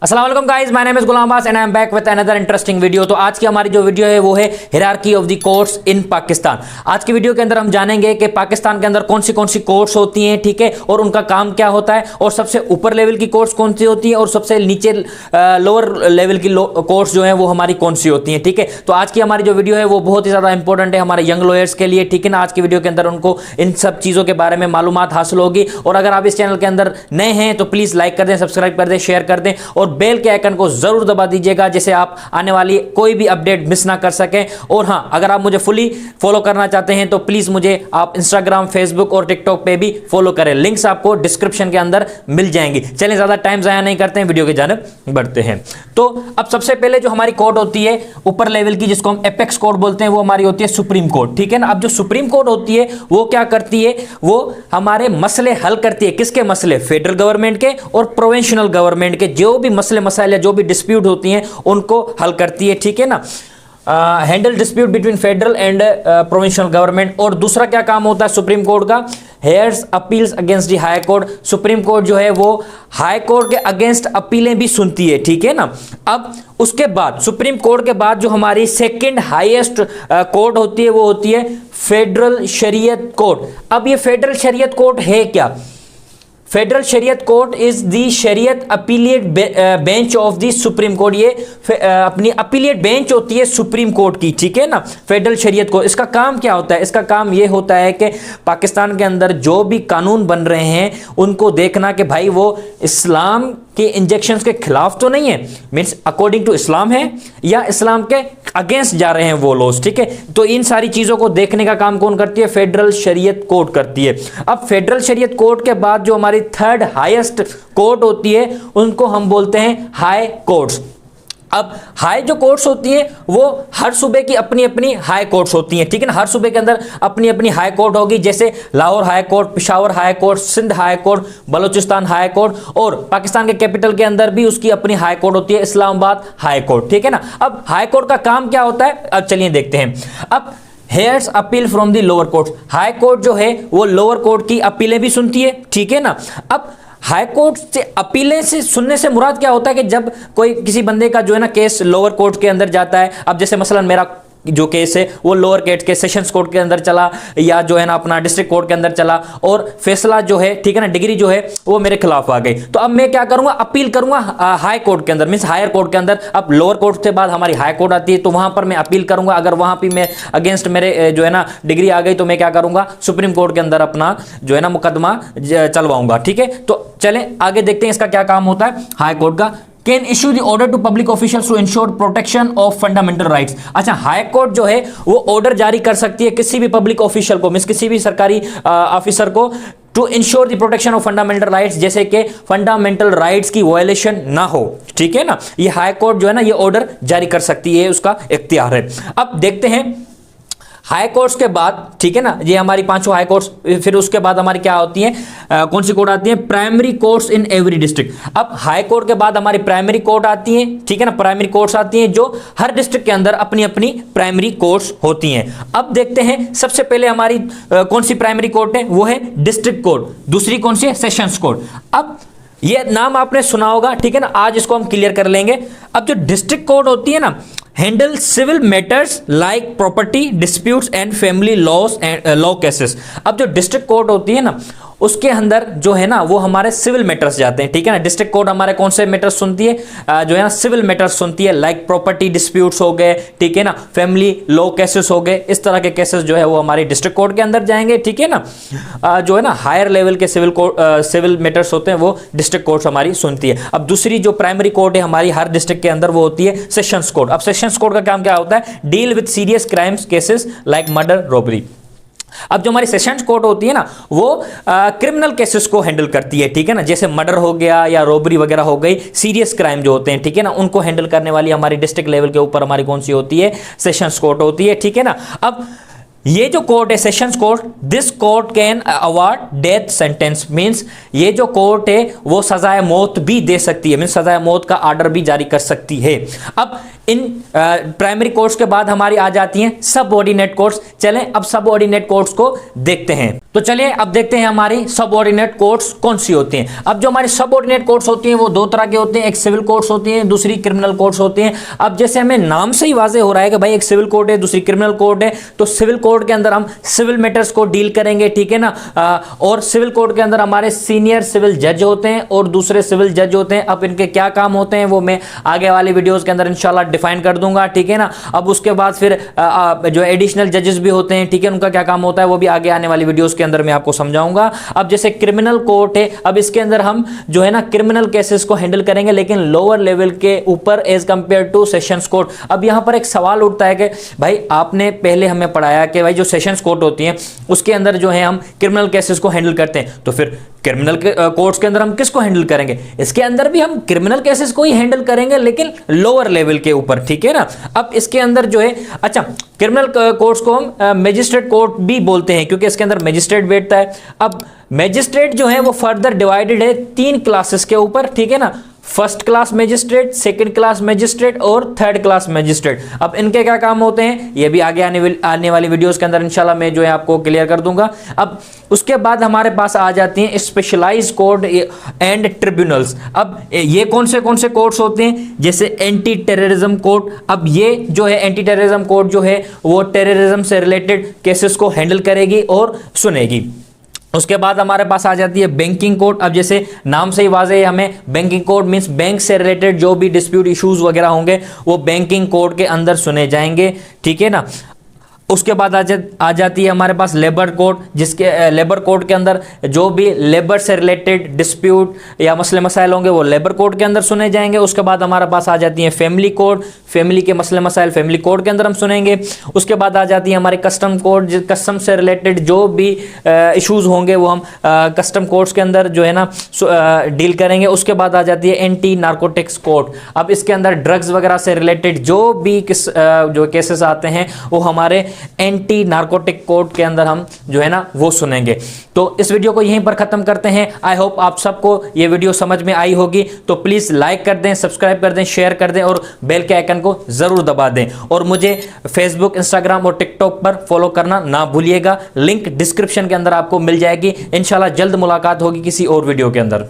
अस्सलाम वालेकुम guys, my name is Ghulam Abbas and I am back with another interesting video. तो आज की हमारी जो वीडियो है वो है hierarchy of the courts in Pakistan. आज की वीडियो के अंदर हम जानेंगे कि पाकिस्तान के अंदर कौन सी कोर्ट्स होती हैं, ठीक है, और उनका काम क्या होता है, और सबसे ऊपर लेवल की कोर्ट्स कौन सी होती है और सबसे नीचे लोअर लेवल की कोर्ट्स जो है वो हमारी कौन सी होती हैं, ठीक है। तो आज की हमारी जो वीडियो है वो बहुत ही ज्यादा इंपॉर्टेंट है हमारे यंग लॉयर्स के लिए, ठीक है ना। आज की वीडियो के अंदर उनको इन सब चीजों के बारे में मालूमात हासिल होगी। और अगर आप इस चैनल के अंदर नए हैं तो प्लीज लाइक कर दें, सब्सक्राइब कर दें, शेयर कर दें और बेल के आइकन को जरूर दबा दीजिएगा, जिससे आप आने वाली कोई भी अपडेट मिस ना कर सकें। और हां, अगर आप मुझे फुली फॉलो करना चाहते हैं तो प्लीज मुझे आप इंस्टाग्राम, फेसबुक और टिकटॉक पे भी फॉलो करें। लिंक्स आपको डिस्क्रिप्शन के अंदर मिल जाएंगी। चलें, ज्यादा टाइम जाया नहीं करते हैं, वीडियो की जानिब बढ़ते हैं। तो अब सबसे पहले जो हमारी कोर्ट होती है ऊपर लेवल की, जिसको हम एपेक्स कोर्ट बोलते हैं, वो हमारी होती है सुप्रीम कोर्ट, ठीक है ना। अब जो सुप्रीम कोर्ट होती है वो क्या करती है, वो हमारे मसले हल करती है। किसके मसले? फेडरल गवर्नमेंट के और प्रोविंशियल गवर्नमेंट के जो भी मसले मसाइल या जो भी डिस्प्यूट होती हैं उनको हल करती है, ठीक है ना। Handle dispute between federal and provincial government. और दूसरा क्या काम होता है सुप्रीम कोर्ट का? Hairs appeals against the high court. Supreme court जो है वो हाई कोर्ट के अगेंस्ट अपीलें भी सुनती है, ठीक है ना। अब उसके बाद सुप्रीम कोर्ट के बाद जो हमारी सेकंड हाईएस्ट कोर्ट होती है वो होती है फेडरल शरीयत कोर्ट। अब ये फेडरल शरीयत कोर्ट है क्या? फेडरल शरीयत कोर्ट इज द शरीयत appellate bench of the supreme court. ये अपनी अपीलिएट बेंच होती है सुप्रीम कोर्ट की, ठीक है ना, फेडरल शरीयत कोर्ट। इसका काम क्या होता है? इसका काम ये होता है कि पाकिस्तान के अंदर जो भी कानून बन रहे हैं उनको देखना कि भाई वो इस्लाम के इंजेक्शंस के खिलाफ तो नहीं है, मींस अकॉर्डिंग टू इस्लाम है, या इस्लाम के अगेंस्ट जा रहे हैं वो लॉज, ठीक है। तो इन सारी चीजों को देखने का काम कौन करती है? फेडरल शरीयत कोर्ट करती है। अब फेडरल शरीयत कोर्ट के बाद जो हमारी थर्ड हाईएस्ट कोर्ट होती है उनको हम बोलते हैं हाई कोर्ट्स। अब हाई जो कोर्ट्स होती हैं वो हर सूबे की अपनी अपनी हाई कोर्ट्स होती हैं, ठीक है ना। हर सूबे के अंदर अपनी अपनी हाई कोर्ट होगी, जैसे Lahore high court, Peshawar high court, Sindh high court, Balochistan high court, और पाकिस्तान के कैपिटल के अंदर भी उसकी अपनी हाई कोर्ट होती है, इस्लामाबाद हाई कोर्ट, ठीक है ना। अब हाई कोर्ट का काम क्या होता है, अब चलिए देखते हैं। अब hairs appeal from the lower court. High court जो है वो लोअर कोर्ट की अपीलें भी सुनती है, ठीक है ना। अब हाई कोर्ट से अपीलें से सुनने से मुराद क्या होता है कि जब कोई किसी बंदे का जो है ना केस लोअर कोर्ट के अंदर जाता है, अब जैसे मसलन मेरा जो केस है वो लोअर कोर्ट के सेशंस कोर्ट के अंदर चला, या जो है ना अपना डिस्ट्रिक्ट कोर्ट के अंदर चला, और फैसला जो है, ठीक है ना, डिग्री जो है वो मेरे खिलाफ आ गई, तो अब मैं क्या करूंगा? अपील करूंगा हाई कोर्ट के अंदर, मींस हायर कोर्ट के अंदर। अब लोअर कोर्ट के बाद हमारी हाई कोर्ट आती है, तो वहां पर मैं अपील करूंगा। अगर वहां पर मैं अगेंस्ट मेरे जो है ना डिग्री आ गई तो मैं क्या करूंगा? सुप्रीम कोर्ट के अंदर अपना जो है ना मुकदमा चलवाऊंगा, ठीक है। तो चलें आगे देखते हैं इसका क्या काम होता है हाई कोर्ट का। Can issue the order to public officials to ensure protection of fundamental rights. अच्छा, हाई कोर्ट जो है वो ऑर्डर जारी कर सकती है किसी भी पब्लिक ऑफिशियल को, मींस किसी भी सरकारी ऑफिसर को, to ensure the protection of fundamental rights, जैसे कि फंडामेंटल राइट्स की वायलेशन ना हो, ठीक है ना। ये हाई कोर्ट जो है ना ये ऑर्डर जारी कर सकती है, उसका इख्तियार है। अब देखते हैं हाई कोर्ट्स के बाद, ठीक है ना, ये हमारी पांचों हाई कोर्ट्स। फिर उसके बाद हमारी क्या होती है, कौन सी कोर्ट आती है? Primary courts in every district. अब हाई कोर्ट के बाद हमारी प्राइमरी कोर्ट आती है, ठीक है ना, प्राइमरी कोर्ट्स आती हैं जो हर डिस्ट्रिक्ट के अंदर अपनी अपनी प्राइमरी कोर्ट्स होती हैं। अब देखते हैं सबसे पहले हमारी कौन सी प्राइमरी कोर्ट है, वो है डिस्ट्रिक्ट कोर्ट। दूसरी कौन सी है? Sessions court. अब ये नाम आपने सुना होगा, ठीक है ना, आज इसको हम क्लियर कर लेंगे। अब जो डिस्ट्रिक्ट कोर्ट होती है ना, handle civil matters like property disputes and family laws and law cases. अब जो डिस्ट्रिक्ट कोर्ट होती है ना उसके अंदर जो है ना वो हमारे सिविल मैटर्स जाते हैं, ठीक है ना। डिस्ट्रिक्ट कोर्ट हमारे कौन से मैटर्स सुनती है? जो है ना सिविल मैटर्स सुनती है, लाइक प्रॉपर्टी डिस्प्यूट्स हो गए, ठीक है ना, फैमिली लॉ केसेस हो गए, इस तरह के केसेस जो है वो हमारे डिस्ट्रिक्ट कोर्ट के अंदर जाएंगे, ठीक है ना। जो है ना हायर लेवल के सिविल मैटर्स होते हैं वो डिस्ट्रिक्ट कोर्ट हमारी सुनती है। अब दूसरी जो प्राइमरी कोर्ट है हमारी हर डिस्ट्रिक्ट के अंदर वो होती है सेशंस कोर्ट। अब सेशंस कोर्ट का काम क्या होता है? Deal with serious crimes cases like murder, robbery. अब जो हमारी सेशंस कोर्ट होती है ना वो क्रिमिनल केसेस को हैंडल करती है, ठीक है ना, जैसे मर्डर हो गया या रॉबरी वगैरह हो गई, सीरियस क्राइम जो होते हैं, ठीक है ना, उनको हैंडल करने वाली हमारी डिस्ट्रिक्ट लेवल के ऊपर हमारी कौन सी होती है? सेशंस कोर्ट होती है, ठीक है ना। अब ये जो कोर्ट है sessions court, this court can award death sentence, means ये जो कोर्ट है वो सजाए मौत भी दे सकती है, मींस सजाए मौत का ऑर्डर भी जारी कर सकती है। अब इन प्राइमरी कोर्स के बाद हमारी आ जाती हैं सबऑर्डिनेट कोर्स। चलें अब सबऑर्डिनेट कोर्स को देखते हैं। तो चलिए अब देखते हैं हमारी सबऑर्डिनेट कोर्स कौन सी होती हैं। अब जो हमारी सबऑर्डिनेट कोर्स होती हैं वो दो तरह के होते हैं, एक सिविल कोर्स होती है, दूसरी क्रिमिनल कोर्स होती है। अब जैसे हमें नाम से ही वाजे हो रहा है कि भाई एक सिविल कोर्ट है, दूसरी क्रिमिनल कोर्ट है, तो सिविल कोर्ट के अंदर हम सिविल मैटर्स को डील करेंगे, ठीक है ना। और सिविल कोर्ट के अंदर हमारे सीनियर सिविल जज होते हैं और दूसरे सिविल जज होते हैं। अब इनके क्या काम होते हैं वो मैं आगे वाली वीडियोस के अंदर इंशाल्लाह डिफाइन कर दूंगा, ठीक है ना। अब उसके बाद फिर जो एडिशनल जजेस भी होते हैं, ठीक है, उनका क्या काम होता है वो भी आगे आने वाली वीडियोस के अंदर मैं आपको समझाऊंगा। अब जैसे क्रिमिनल कोर्ट है, अब इसके अंदर हम जो है ना क्रिमिनल केसेस को हैंडल करेंगे, लेकिन लोअर लेवल के ऊपर as compare to sessions court. अब यहां पर एक सवाल उठता है कि भाई आपने पहले हमें पढ़ाया कि भाई जो सेशंस कोर्ट होती है उसके अंदर जो है हम क्रिमिनल केसेस को हैंडल करते हैं, तो फिर क्रिमिनल कोर्ट्स के अंदर हम किसको हैंडल करेंगे? इसके अंदर भी हम क्रिमिनल केसेस को ही हैंडल करेंगे लेकिन लोअर लेवल के ऊपर, ठीक है ना। अब इसके अंदर जो है, अच्छा, क्रिमिनल कोर्ट्स को हम मजिस्ट्रेट कोर्ट भी बोलते हैं क्योंकि इसके अंदर मजिस्ट्रेट बैठता है। अब मजिस्ट्रेट जो है वो फर्दर डिवाइडेड है 3 क्लासेस के ऊपर, ठीक है ना। First class magistrate, second class magistrate और थर्ड क्लास मजिस्ट्रेट। अब इनके क्या काम होते हैं ये भी आगे आने वाली वीडियोस के अंदर इंशाल्लाह मैं जो है आपको क्लियर कर दूंगा। अब उसके बाद हमारे पास आ जाती हैं स्पेशलाइज्ड कोर्ट एंड ट्रिब्यूनल्स। अब ये कौन से कोर्ट्स होते हैं? जैसे एंटी टेररिज्म कोर्ट। अब ये जो है एंटी टेररिज्म कोर्ट जो है वो टेररिज्म से रिलेटेड केसेस को हैंडल करेगी और सुनेगी। उसके बाद हमारे पास आ जाती है बैंकिंग कोर्ट। अब जैसे नाम से ही वाज़ेह है, हमें बैंकिंग कोर्ट मींस बैंक से रिलेटेड जो भी डिस्प्यूट इश्यूज वगैरह होंगे वो बैंकिंग कोर्ट के अंदर सुने जाएंगे, ठीक है ना। उसके बाद आ जाती है हमारे पास लेबर कोर्ट, जिसके लेबर कोर्ट के अंदर जो भी लेबर से रिलेटेड डिस्प्यूट या मसले मसाइल होंगे वो लेबर कोर्ट के अंदर सुने जाएंगे। उसके बाद हमारे पास आ जाती है फैमिली कोर्ट, फैमिली के मसले मसाइल फैमिली कोर्ट के अंदर हम सुनेंगे। उसके बाद आ जाती है हमारी कस्टम कोर्ट, कस्टम से रिलेटेड जो भी इशूज़ होंगे वो हम कस्टम कोर्ट्स के अंदर जो है ना डील करेंगे। उसके बाद आ जाती है एंटी नार्कोटिक्स कोर्ट। अब इसके अंदर ड्रग्स वगैरह से रिलेटेड जो भी जो केसेस आते हैं वो हमारे एंटी नार्कोटिक कोर्ट के अंदर हम जो है ना वो सुनेंगे। तो इस वीडियो को यहीं पर खत्म करते हैं। आई होप आप सबको ये वीडियो समझ में आई होगी। तो प्लीज लाइक कर दें, सब्सक्राइब कर दें, शेयर कर दें और बेल के आइकन को जरूर दबा दें। और मुझे फेसबुक, इंस्टाग्राम और टिकटॉक पर फॉलो करना ना भूलिएगा। लिंक डिस्क्रिप्शन के अंदर आपको मिल जाएगी। इंशाल्लाह जल्द मुलाकात होगी किसी और वीडियो के अंदर।